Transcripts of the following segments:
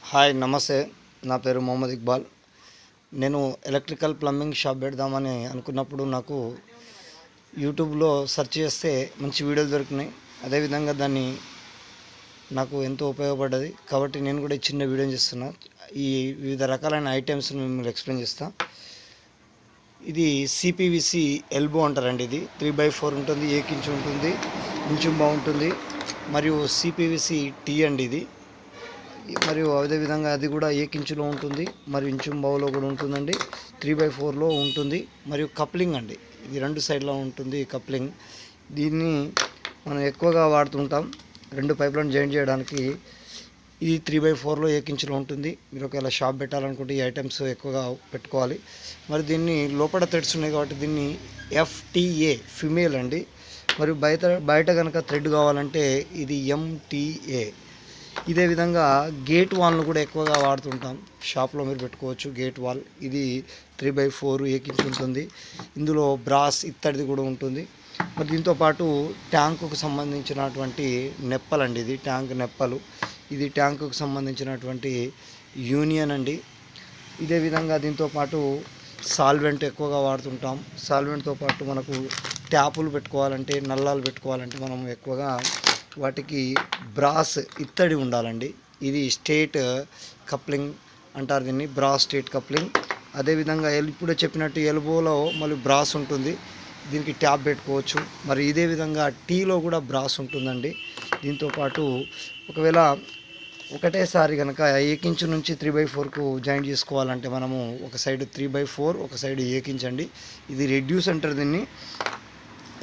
Hi నమస్తే. నా పేరు మొహమ్మద్ ఇక్బాల్. నేను ఎలక్ట్రికల్ ప్లంబింగ్ షాప్ పెడదామని అనుకున్నప్పుడు నాకు యూట్యూబ్లో సెర్చ్ చేస్తే మంచి వీడియోలు దొరికినాయి. అదేవిధంగా దాన్ని నాకు ఎంతో ఉపయోగపడ్డది కాబట్టి నేను కూడా చిన్న వీడియో చేస్తున్నా. ఈ వివిధ రకాలైన ఐటమ్స్ని మిమ్మల్ని ఎక్స్ప్లెయిన్ చేస్తా. ఇది సిపివిసి ఎల్బో అంటారండి. ఇది 3x4 ఉంటుంది, 1 ఇంచు ఉంటుంది, ఇంచు బాగుంటుంది. మరియు సిపివిసి టీ అండి ఇది. మరియు అదేవిధంగా అది కూడా 1 ఇంచులో ఉంటుంది, మరియు ఇంచు బావులో కూడా ఉంటుందండి. 3x4లో ఉంటుంది. మరియు కప్లింగ్ అండి, ఇది 2 సైడ్లో ఉంటుంది కప్లింగ్. దీన్ని మనం ఎక్కువగా వాడుతుంటాం 2 పైపులను జాయిన్ చేయడానికి. ఇది 3x4లో 1 ఇంచులో ఉంటుంది. మీరు ఒకవేళ షాప్ పెట్టాలనుకుంటే ఈ ఐటమ్స్ ఎక్కువగా పెట్టుకోవాలి. మరి దీన్ని లోపల థ్రెడ్స్ ఉన్నాయి కాబట్టి దీన్ని FTA ఫిమేల్ అండి. మరియు బయట కనుక థ్రెడ్ కావాలంటే ఇది MTA. ఇదే విధంగా గేట్ వాల్ను కూడా ఎక్కువగా వాడుతుంటాం. షాప్లో మీరు పెట్టుకోవచ్చు గేట్ వాల్. ఇది 3x4 1 ఇంచు ఉంటుంది. ఇందులో బ్రాస్ ఇత్తడిది కూడా ఉంటుంది. మరి దీంతో పాటు ట్యాంకుకు సంబంధించినటువంటి నెప్పలండి. ఇది ట్యాంక్ నెప్పలు. ఇది ట్యాంకుకు సంబంధించినటువంటి యూనియన్ అండి. ఇదే విధంగా దీంతో పాటు సాల్వెంట్ ఎక్కువగా వాడుతుంటాం. సాల్వెంట్తో పాటు మనకు ట్యాపులు పెట్టుకోవాలంటే, నల్లాలు పెట్టుకోవాలంటే మనం ఎక్కువగా వాటికి బ్రాస్ ఇత్తడి ఉండాలండి. ఇది స్టేట్ కప్లింగ్ అంటారు దీన్ని, బ్రాస్ స్టేట్ కప్లింగ్. అదేవిధంగా ఇప్పుడే చెప్పినట్టు ఎల్బోలో మళ్ళీ బ్రాస్ ఉంటుంది, దీనికి ట్యాప్ పెట్టుకోవచ్చు. మరి ఇదే విధంగా టీలో కూడా బ్రాస్ ఉంటుందండి. దీంతోపాటు ఒకవేళ ఒకటేసారి కనుక 1 ఇంచు నుంచి 3x4కు జాయిన్ చేసుకోవాలంటే మనము ఒక సైడ్ 3x4, ఒక సైడ్ 1 ఇంచ్ అండి. ఇది రెడ్యూస్ అంటారు దీన్ని.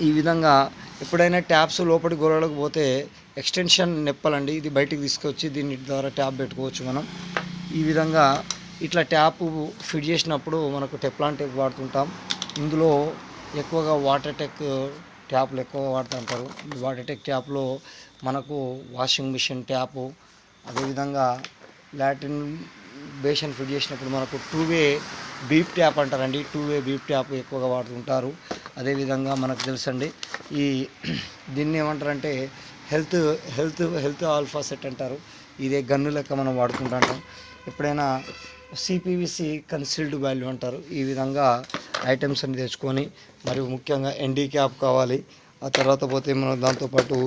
ఈ విధంగా ఎప్పుడైనా ట్యాప్స్ లోపలికి గొరవలకు పోతే ఎక్స్టెన్షన్ నెప్పలండి, ఇది బయటికి తీసుకొచ్చి దీని ద్వారా ట్యాప్ పెట్టుకోవచ్చు మనం. ఈ విధంగా ఇట్లా ట్యాప్ ఫిట్ చేసినప్పుడు మనకు టెఫ్లాన్ టేప్ వాడుతుంటాం. ఇందులో ఎక్కువగా వాటర్ టెక్ ట్యాప్లు ఎక్కువగా వాడుతుంటారు. ఈ వాటర్ టెక్ ట్యాప్లో మనకు వాషింగ్ మిషన్ ట్యాపు, అదేవిధంగా లాట్రిన్ బేషన్ ఫిట్ చేసినప్పుడు మనకు 2-వే బీప్ ట్యాప్ అంటారండి. 2-వే బీప్ ట్యాప్ ఎక్కువగా వాడుతుంటారు. అదేవిధంగా మనకు తెలుసండి దీన్ని ఏమంటారంటే హెల్త్ ఆల్ఫా సెట్ అంటారు. ఇదే గన్ను లెక్క మనం వాడుకుంటుంటాం. ఎప్పుడైనా సిపివిసి కన్సీల్డ్ వాల్యూ అంటారు. ఈ విధంగా ఐటమ్స్ అన్ని తెచ్చుకొని, మరియు ముఖ్యంగా ఎన్డీ క్యాప్ కావాలి. ఆ తర్వాత పోతే మనం దాంతోపాటు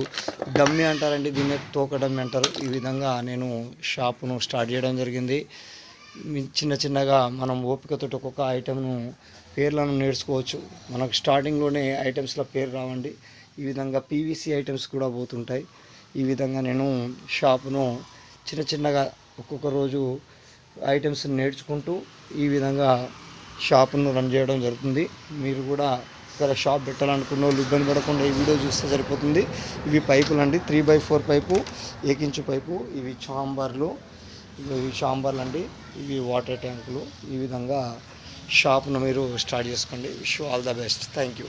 డమ్మీ అంటారండి, దీన్ని తోక డమ్మీ అంటారు. ఈ విధంగా నేను షాపును స్టార్ట్ చేయడం జరిగింది. చిన్నగా మనం ఓపికతో ఒక్కొక్క ఐటెంను పేర్లను నేర్చుకోవచ్చు. మనకు స్టార్టింగ్లోనే ఐటమ్స్లో పేరు రావండి. ఈ విధంగా పీవీసీ ఐటమ్స్ కూడా పోతుంటాయి. ఈ విధంగా నేను షాపును చిన్నగా ఒక్కొక్క రోజు ఐటమ్స్ నేర్చుకుంటూ ఈ విధంగా షాపును రన్ చేయడం జరుగుతుంది. మీరు కూడా ఇక్కడ షాప్ పెట్టాలనుకున్న వాళ్ళు ఇబ్బంది పడకుండా ఈ వీడియో చూస్తే సరిపోతుంది. ఇవి పైపులు అండి, 3x4 పైపు, 1 ఇంచు పైపు. ఇవి చాంబర్లు అండి. ఇవి వాటర్ ట్యాంకులు. ఈ విధంగా షాప్ను మీరు స్టార్ట్ చేసుకోండి. Wish you all the best. Thank you.